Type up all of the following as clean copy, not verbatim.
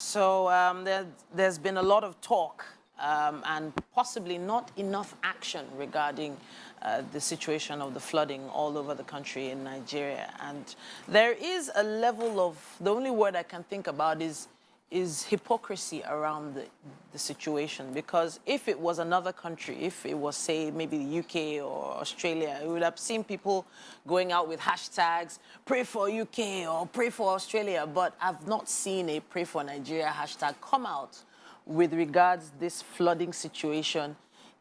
So there's been a lot of talk and possibly not enough action regarding the situation of the flooding all over the country in Nigeria. And there is a level of, the only word I can think about is hypocrisy around the situation. Because if it was another country, if it was, say, maybe the UK or Australia, you would have seen people going out with hashtags, pray for UK or pray for Australia. But I've not seen a pray for Nigeria hashtag come out with regards this flooding situation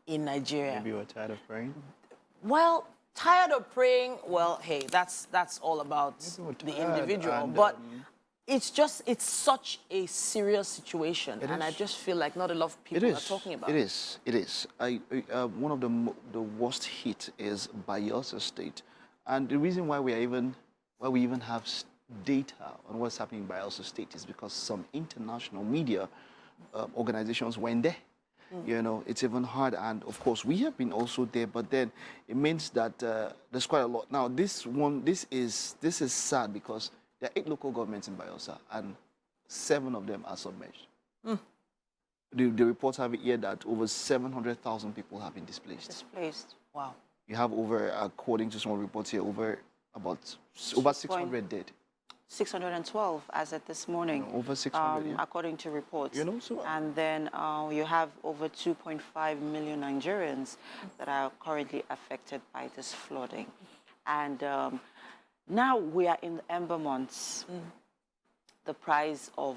in Nigeria. Maybe you were tired of praying? Well, tired of praying, well, hey, that's all about the individual. But it's such a serious situation, and I just feel like not a lot of people are talking about it. It is. One of the worst hit is Bayelsa State, and the reason why we even have data on what's happening in Bayelsa State is because some international media organizations went there. You know, it's even hard, and of course we have been also there. But then it means that there's quite a lot. Now this is sad because there are 8 local governments in Bayelsa, and 7 of them are submerged. The reports have it here that over 700,000 people have been displaced. Displaced. Wow. You have over, according to some reports here, over 600 dead. 612 as at this morning. You know, over 600, according to reports. You know, so and then you have over 2.5 million Nigerians that are currently affected by this flooding. And now we are in the ember months. The price of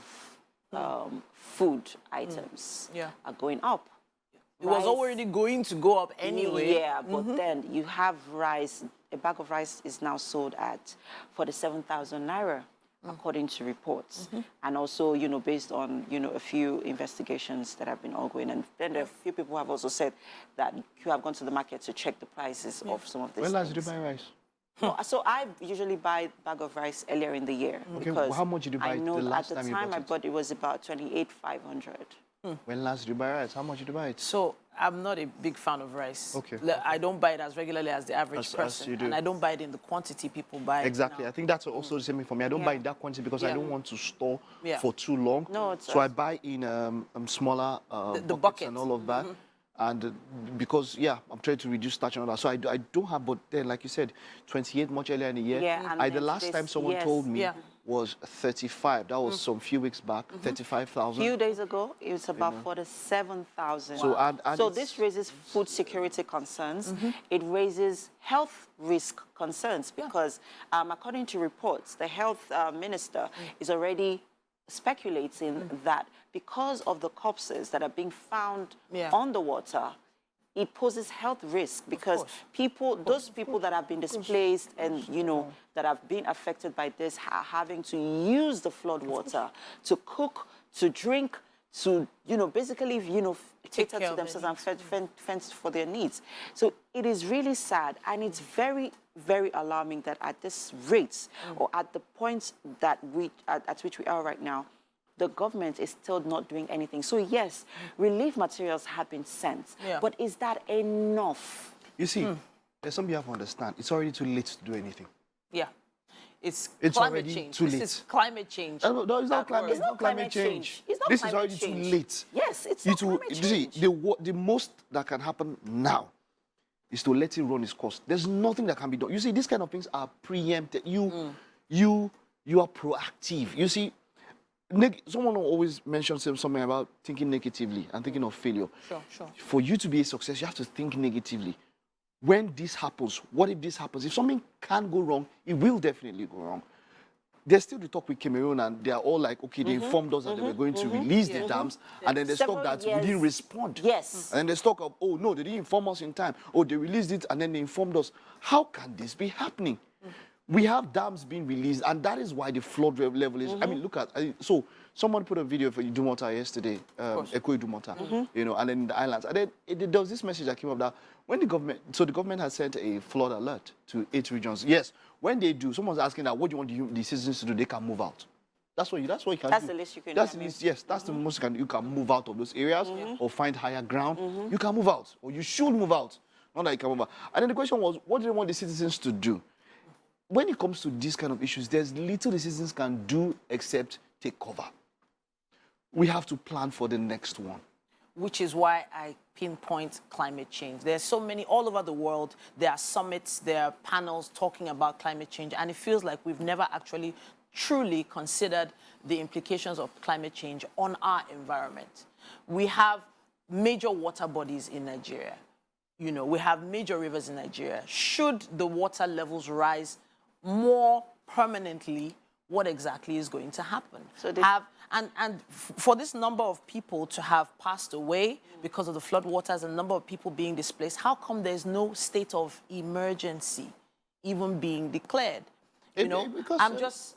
food items are going up. It was already going to go up anyway. Yeah, but then you have rice. A bag of rice is now sold at 47,000 naira, according to reports. And also, you know, based on, you know, a few investigations that have been ongoing. And then there are a few people who have also said that you have gone to the market to check the prices of some of these When last did you buy rice? So I usually buy a bag of rice earlier in the year. Okay, well, how much did you buy the last time you bought it? At the time I bought it was about 28,500. When last did you buy rice? How much did you buy it? So I'm not a big fan of rice. Okay. I don't buy it as regularly as the average person. As you do. And I don't buy it in the quantity people buy. Exactly. I think that's also the same thing for me. I don't buy in that quantity because I don't want to store for too long. No, so I buy in smaller buckets and all of that. And because, I'm trying to reduce starch and all that. So I don't have, but then, like you said, 28 much earlier in the year. Yeah, and the last time someone told me was 35. That was some few weeks back, 35,000. A few days ago, it was about 47,000. So, so this raises food security concerns. It raises health risk concerns because, according to reports, the health minister is already speculating that because of the corpses that are being found on the water, it poses health risk because those people that have been displaced and, you know, that have been affected by this are having to use the flood water to cook, to drink, to, you know, basically, you know, take care to themselves and fend for their needs. So it is really sad, and it's very, very alarming that at this rate or at the point that at which we are right now, the government is still not doing anything. So yes, relief materials have been sent, but is that enough? You see, there's something you have to understand. It's already too late to do anything. Yeah. It's climate change. Too late. This is climate change. No, it's not climate. It's not climate change. It's not this climate is already change. too late. Yes, it's not climate change. You see, the most that can happen now is to let it run its course. There's nothing that can be done. You see, these kind of things are preempted. You are proactive. You see, someone always mentions something about thinking negatively and thinking of failure. Sure. For you to be a success, you have to think negatively. When this happens, what if this happens? If something can go wrong, it will definitely go wrong. There's still the talk with Cameroon, and they are all like, okay, they informed us that they were going to release the dams, and then there's talk that we didn't respond. Yes. And then there's talk of, oh, no, they didn't inform us in time. Oh, they released it, and then they informed us. How can this be happening? We have dams being released, and that is why the flood level is. I mean, look at so someone put a video for Idumota yesterday, Eko Idumota, you know, and then in the islands. And then there was this message that came up that when the government has sent a flood alert to 8 regions. Yes, when they do, someone's asking that, what do you want the citizens to do? They can move out. That's what you can do. That's the least you can do. That's the least, yes, that's the most you can move out of those areas or find higher ground. You can move out, or you should move out. Not that you can move out. And then the question was, what do they want the citizens to do? When it comes to these kind of issues, there's little the citizens can do except take cover. we have to plan for the next one. Which is why I pinpoint climate change. There's so many all over the world. There are summits, there are panels talking about climate change, and it feels like we've never actually truly considered the implications of climate change on our environment. We have major water bodies in Nigeria. You know, we have major rivers in Nigeria. Should the water levels rise more permanently, what exactly is going to happen? So for this number of people to have passed away because of the floodwaters and the number of people being displaced, how come there's no state of emergency even being declared? You know, I'm just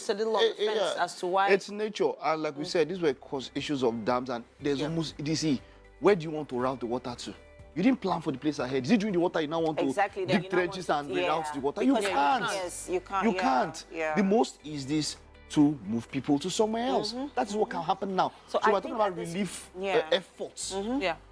a little on the fence as to why. It's nature, and like we said, these were cause issues of dams, and there's almost DC. Where do you want to route the water to? You didn't plan for the place ahead. Is it during the water you now want to dig trenches and reroute the water? You can't. Yes, you can't. You can't. Yeah. The most is this to move people to somewhere else. That is what can happen now. So we're talking about relief efforts.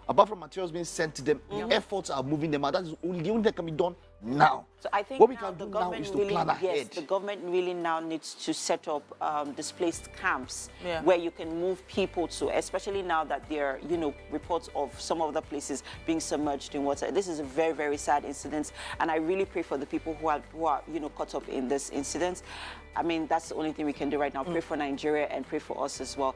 Apart from materials being sent to them, efforts are moving them out. That is the only thing that can be done now. So I think what we can do now is to plan ahead. Yes, the government really now needs to set up displaced camps where you can move people to, especially now that there are, you know, reports of some of the places being submerged in water. This is a very, very sad incident, and I really pray for the people who are you know, caught up in this incident. I mean, that's the only thing we can do right now. Pray for Nigeria and pray for us as well.